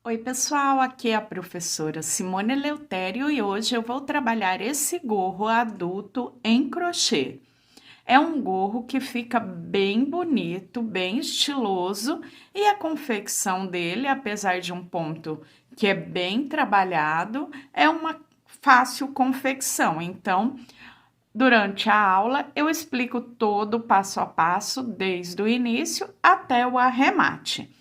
Oi, pessoal, aqui é a professora Simone Eleutério e hoje eu vou trabalhar esse gorro adulto em crochê. É um gorro que fica bem bonito, bem estiloso e a confecção dele, apesar de um ponto que é bem trabalhado, é uma fácil confecção. Então, durante a aula, eu explico todo o passo a passo, desde o início até o arremate.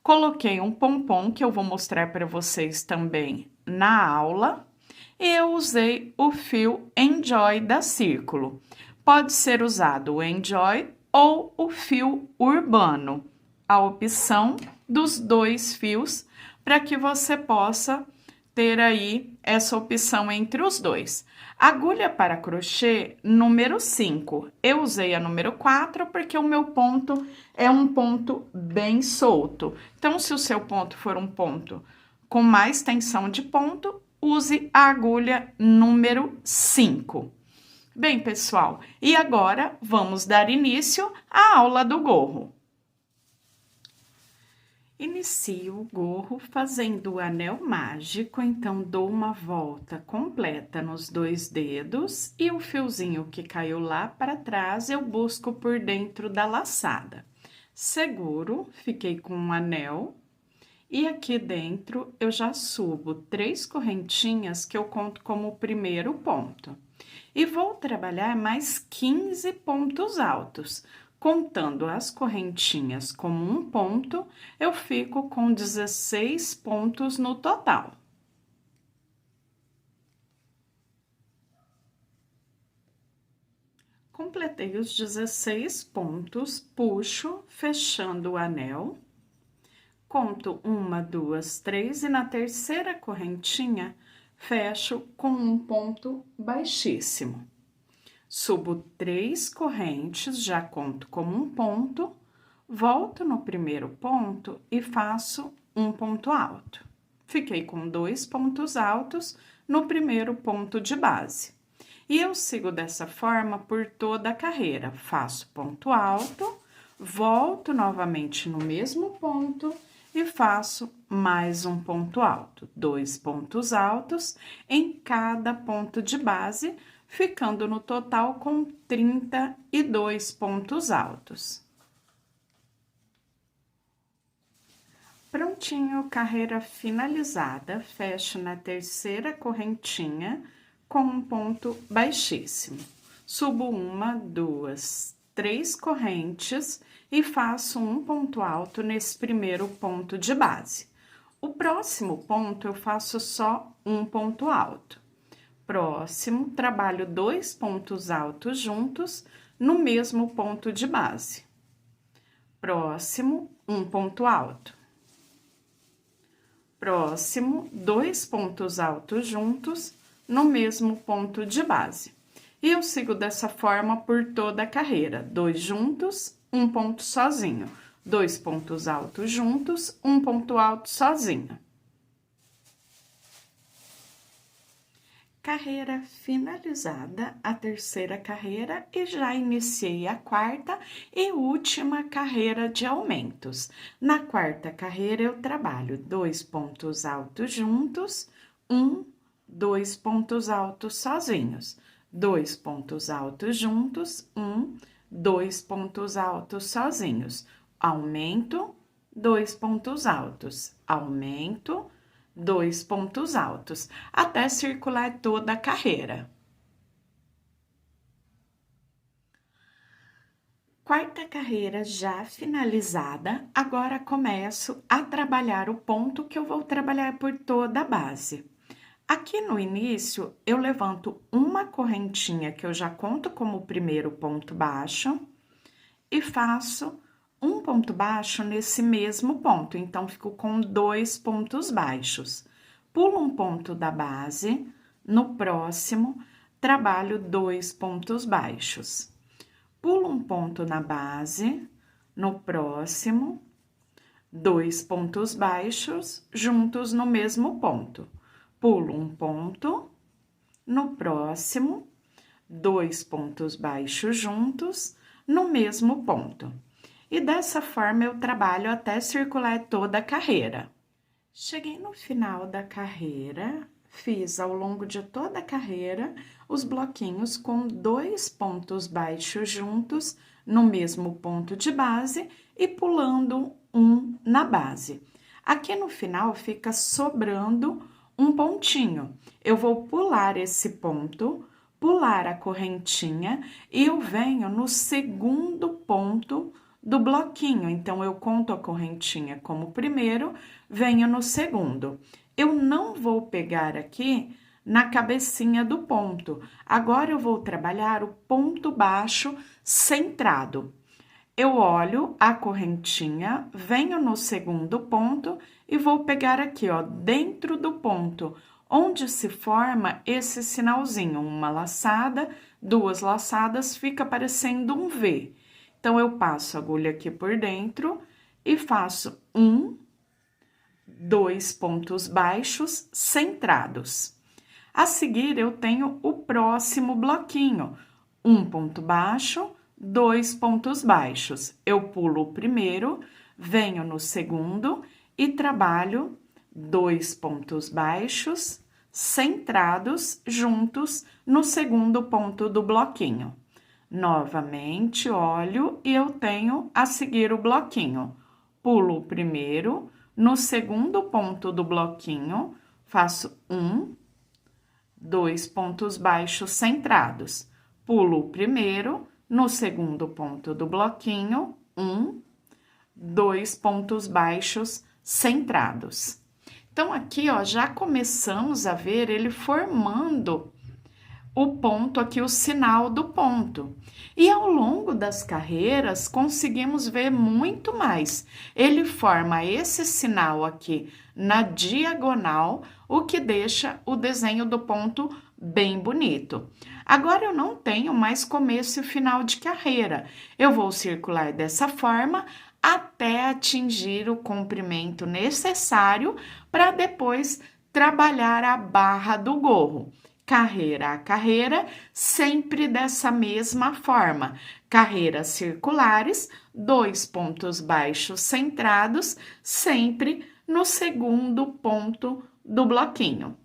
Coloquei um pompom que eu vou mostrar para vocês também na aula. E eu usei o fio Enjoy da Círculo. Pode ser usado o Enjoy ou o fio Urbano. A opção dos dois fios para que você possa ter aí essa opção entre os dois. Agulha para crochê número 5. Eu usei a número 4 porque o meu ponto é um ponto bem solto. Então, se o seu ponto for um ponto com mais tensão de ponto, use a agulha número 5. Bem, pessoal, e agora vamos dar início à aula do gorro. Inicio o gorro fazendo o anel mágico, então dou uma volta completa nos dois dedos e o fiozinho que caiu lá para trás eu busco por dentro da laçada. Seguro, fiquei com um anel e aqui dentro eu já subo 3 correntinhas que eu conto como o primeiro ponto. E vou trabalhar mais 15 pontos altos. Contando as correntinhas como um ponto, eu fico com 16 pontos no total. Completei os 16 pontos, puxo, fechando o anel. Conto 1, 2, 3 e na terceira correntinha, fecho com um ponto baixíssimo. Subo 3 correntes, já conto como um ponto, volto no primeiro ponto e faço um ponto alto. Fiquei com 2 pontos altos no primeiro ponto de base. E eu sigo dessa forma por toda a carreira. Faço ponto alto, volto novamente no mesmo ponto e faço mais um ponto alto. 2 pontos altos em cada ponto de base, ficando no total com 32 pontos altos. Prontinho, carreira finalizada, fecho na terceira correntinha com um ponto baixíssimo. Subo 1, 2, 3 correntes e faço um ponto alto nesse primeiro ponto de base. O próximo ponto eu faço só um ponto alto. Próximo, trabalho 2 pontos altos juntos no mesmo ponto de base. Próximo, um ponto alto. Próximo, 2 pontos altos juntos no mesmo ponto de base. E eu sigo dessa forma por toda a carreira. 2 juntos, um ponto sozinho. 2 pontos altos juntos, um ponto alto sozinho. Carreira finalizada, a terceira carreira e já iniciei a quarta e última carreira de aumentos. Na quarta carreira eu trabalho 2 pontos altos juntos, 2 pontos altos sozinhos, 2 pontos altos juntos, 2 pontos altos sozinhos, aumento, 2 pontos altos, aumento, 2 pontos altos, até circular toda a carreira. Quarta carreira já finalizada, agora começo a trabalhar o ponto que eu vou trabalhar por toda a base. Aqui no início, eu levanto uma correntinha que eu já conto como o primeiro ponto baixo e faço um ponto baixo nesse mesmo ponto, então, fico com 2 pontos baixos. Pulo um ponto da base, no próximo, trabalho 2 pontos baixos. Pulo um ponto na base, no próximo, 2 pontos baixos juntos no mesmo ponto. Pulo um ponto, no próximo, 2 pontos baixos juntos no mesmo ponto. E dessa forma eu trabalho até circular toda a carreira. Cheguei no final da carreira, fiz ao longo de toda a carreira os bloquinhos com 2 pontos baixos juntos no mesmo ponto de base e pulando um na base. Aqui no final fica sobrando um pontinho. Eu vou pular esse ponto, pular a correntinha e eu venho no segundo ponto do bloquinho. Então, eu conto a correntinha como primeiro, venho no segundo. Eu não vou pegar aqui na cabecinha do ponto. Agora, eu vou trabalhar o ponto baixo centrado. Eu olho a correntinha, venho no segundo ponto e vou pegar aqui, ó, dentro do ponto, onde se forma esse sinalzinho, uma laçada, 2 laçadas, fica parecendo um V. Então, eu passo a agulha aqui por dentro e faço 1, 2 pontos baixos centrados. A seguir, eu tenho o próximo bloquinho, 1 ponto baixo, 2 pontos baixos. Eu pulo o primeiro, venho no segundo e trabalho 2 pontos baixos centrados juntos no segundo ponto do bloquinho. Novamente, olho e eu tenho a seguir o bloquinho. Pulo o primeiro, no segundo ponto do bloquinho, faço 1, 2 pontos baixos centrados. Pulo o primeiro, no segundo ponto do bloquinho, 1, 2 pontos baixos centrados. Então, aqui, ó, já começamos a ver ele formando o ponto aqui, o sinal do ponto. E ao longo das carreiras, conseguimos ver muito mais. Ele forma esse sinal aqui na diagonal, o que deixa o desenho do ponto bem bonito. Agora, eu não tenho mais começo e final de carreira. Eu vou circular dessa forma até atingir o comprimento necessário para depois trabalhar a barra do gorro. Carreira a carreira, sempre dessa mesma forma. Carreiras circulares, 2 pontos baixos centrados, sempre no segundo ponto do bloquinho.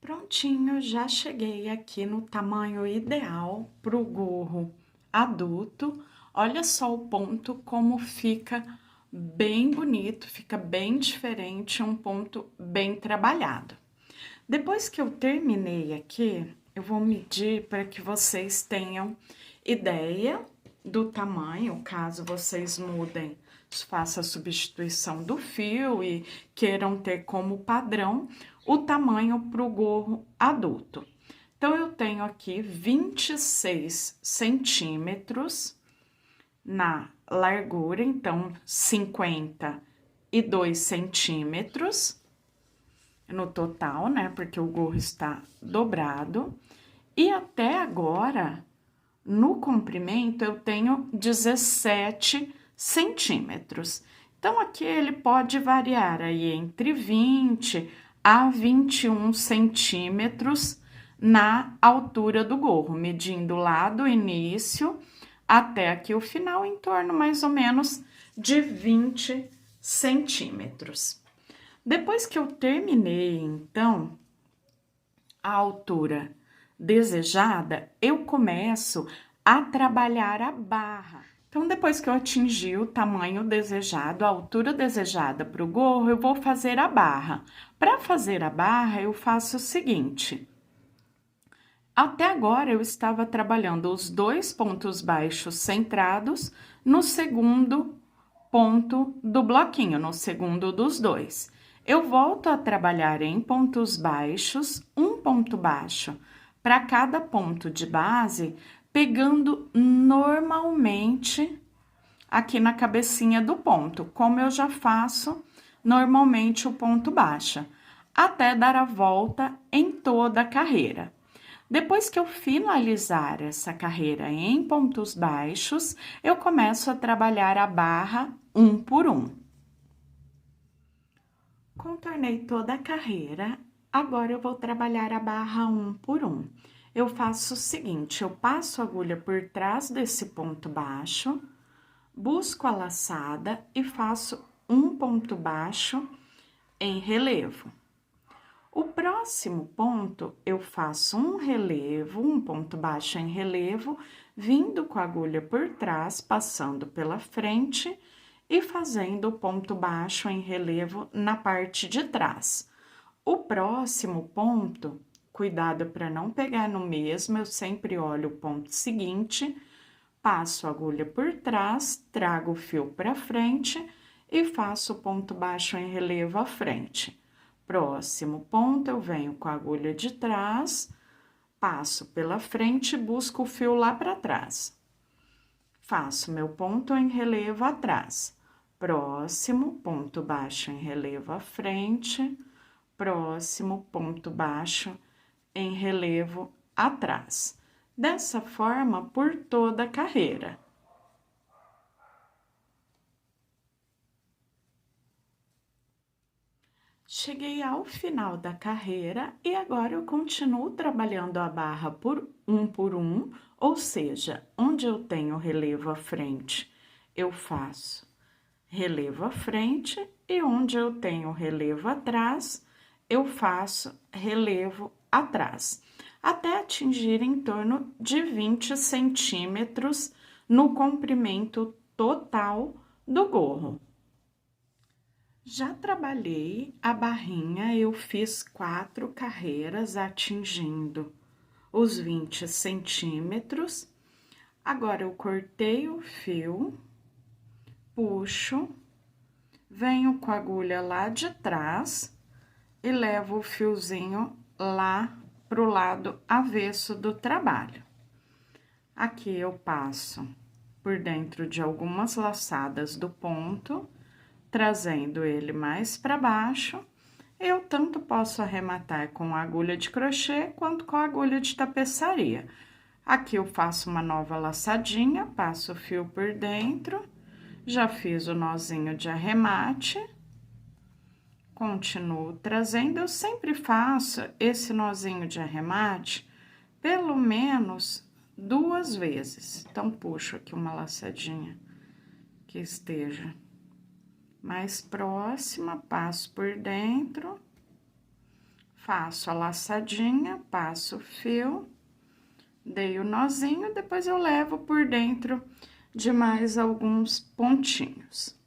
Prontinho, já cheguei aqui no tamanho ideal para o gorro adulto. Olha só o ponto como fica bem bonito, fica bem diferente, um ponto bem trabalhado. Depois que eu terminei aqui, eu vou medir para que vocês tenham ideia do tamanho, caso vocês mudem, faça a substituição do fio e queiram ter como padrão o tamanho para o gorro adulto. Então, eu tenho aqui 26 centímetros na largura, então 52 centímetros no total, né? Porque o gorro está dobrado. E até agora, no comprimento, eu tenho 17 centímetros. Então, aqui ele pode variar aí entre 20 a 21 centímetros na altura do gorro, medindo lá do início até aqui o final, em torno mais ou menos de 20 centímetros. Depois que eu terminei, então, a altura desejada, eu começo a trabalhar a barra. Então, depois que eu atingi o tamanho desejado, a altura desejada para o gorro, eu vou fazer a barra. Para fazer a barra, eu faço o seguinte: até agora, eu estava trabalhando os 2 pontos baixos centrados no segundo ponto do bloquinho, no segundo dos 2. Eu volto a trabalhar em pontos baixos, um ponto baixo para cada ponto de base, pegando normalmente aqui na cabecinha do ponto, como eu já faço normalmente o ponto baixo, até dar a volta em toda a carreira. Depois que eu finalizar essa carreira em pontos baixos, eu começo a trabalhar a barra um por um. Contornei toda a carreira, agora eu vou trabalhar a barra um por um. Eu faço o seguinte, eu passo a agulha por trás desse ponto baixo, Busco a laçada e faço um ponto baixo em relevo. O próximo ponto, eu faço um relevo, um ponto baixo em relevo, vindo com a agulha por trás, passando pela frente e fazendo o ponto baixo em relevo na parte de trás. O próximo ponto, cuidado para não pegar no mesmo, eu sempre olho o ponto seguinte, passo a agulha por trás, trago o fio para frente e faço o ponto baixo em relevo à frente. Próximo ponto, eu venho com a agulha de trás, passo pela frente e busco o fio lá para trás. Faço meu ponto em relevo atrás. Próximo, ponto baixo em relevo à frente. Próximo, ponto baixo em relevo atrás. Dessa forma, por toda a carreira. Cheguei ao final da carreira e agora eu continuo trabalhando a barra por um, ou seja, onde eu tenho relevo à frente, eu faço relevo à frente e onde eu tenho relevo atrás, eu faço relevo atrás, até atingir em torno de 20 centímetros no comprimento total do gorro. Já trabalhei a barrinha, eu fiz 4 carreiras atingindo os 20 centímetros. Agora, eu cortei o fio, puxo, venho com a agulha lá de trás e levo o fiozinho lá pro lado avesso do trabalho. Aqui eu passo por dentro de algumas laçadas do ponto, trazendo ele mais para baixo, eu tanto posso arrematar com a agulha de crochê quanto com a agulha de tapeçaria. Aqui eu faço uma nova laçadinha, passo o fio por dentro, já fiz o nozinho de arremate, continuo trazendo, eu sempre faço esse nozinho de arremate pelo menos 2 vezes. Então, puxo aqui uma laçadinha que esteja mais próxima, passo por dentro, faço a laçadinha, passo o fio, dei o nozinho, depois eu levo por dentro de mais alguns pontinhos.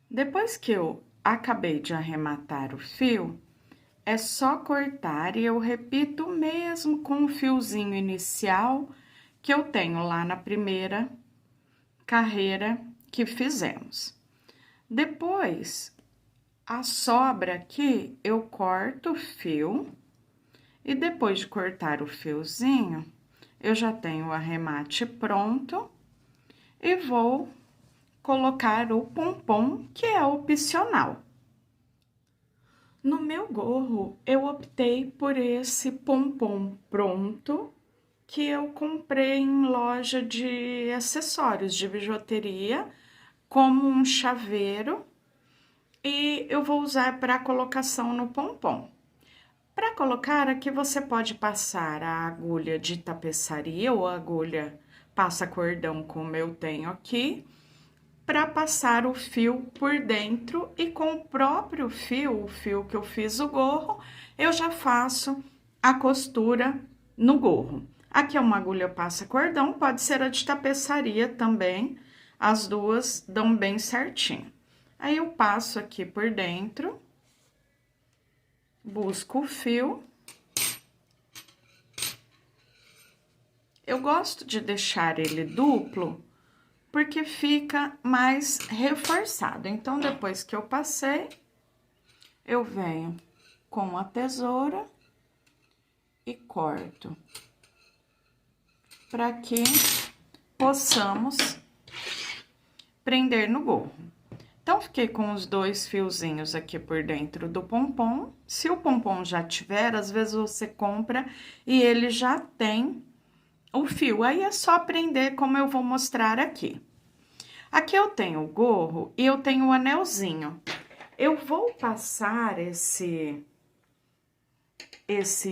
Depois que eu acabei de arrematar o fio, é só cortar e eu repito mesmo com o fiozinho inicial que eu tenho lá na primeira carreira que fizemos. Depois, a sobra aqui, eu corto o fio e depois de cortar o fiozinho, eu já tenho o arremate pronto e vou colocar o pompom, que é opcional. No meu gorro, eu optei por esse pompom pronto, que eu comprei em loja de acessórios de bijuteria, como um chaveiro, e eu vou usar para colocação no pompom. Para colocar, aqui você pode passar a agulha de tapeçaria ou a agulha passa-cordão, como eu tenho aqui, para passar o fio por dentro e com o próprio fio, o fio que eu fiz o gorro, eu já faço a costura no gorro. Aqui é uma agulha passa-cordão, pode ser a de tapeçaria também, as duas dão bem certinho. Aí, eu passo aqui por dentro, busco o fio. Eu gosto de deixar ele duplo, porque fica mais reforçado. Então, depois que eu passei, eu venho com a tesoura e corto, para que possamos prender no gorro. Então, fiquei com os 2 fiozinhos aqui por dentro do pompom. Se o pompom já tiver, às vezes você compra e ele já tem o fio. Aí, é só prender como eu vou mostrar aqui. Aqui eu tenho o gorro e eu tenho o anelzinho. Eu vou passar esse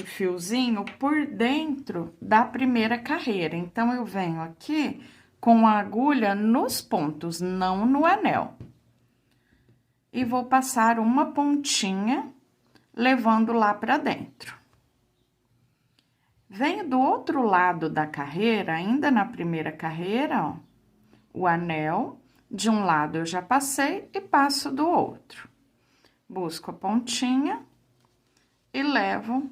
fiozinho por dentro da primeira carreira. Então, eu venho aqui, com a agulha nos pontos, não no anel. E vou passar uma pontinha, levando lá pra dentro. Venho do outro lado da carreira, ainda na primeira carreira, ó, o anel, de um lado eu já passei e passo do outro. Busco a pontinha e levo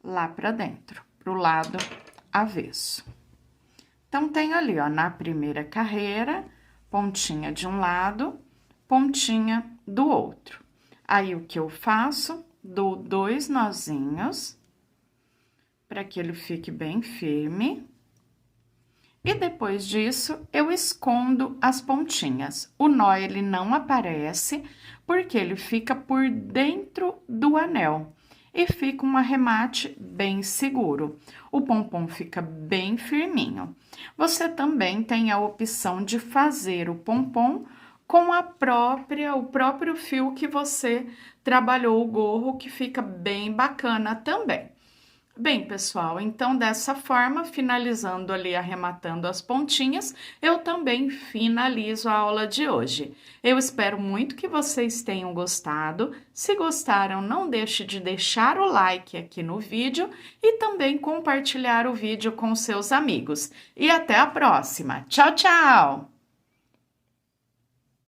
lá pra dentro, pro lado avesso. Então, tenho ali, ó, na primeira carreira, pontinha de um lado, pontinha do outro. Aí, o que eu faço? Dou 2 nozinhos, para que ele fique bem firme. E depois disso, eu escondo as pontinhas. O nó, ele não aparece, porque ele fica por dentro do anel. E fica um arremate bem seguro. O pompom fica bem firminho. Você também tem a opção de fazer o pompom com o próprio fio que você trabalhou o gorro, que fica bem bacana também. Bem, pessoal, então dessa forma, finalizando ali, arrematando as pontinhas, eu também finalizo a aula de hoje. Eu espero muito que vocês tenham gostado. Se gostaram, não deixe de deixar o like aqui no vídeo e também compartilhar o vídeo com seus amigos. E até a próxima. Tchau, tchau!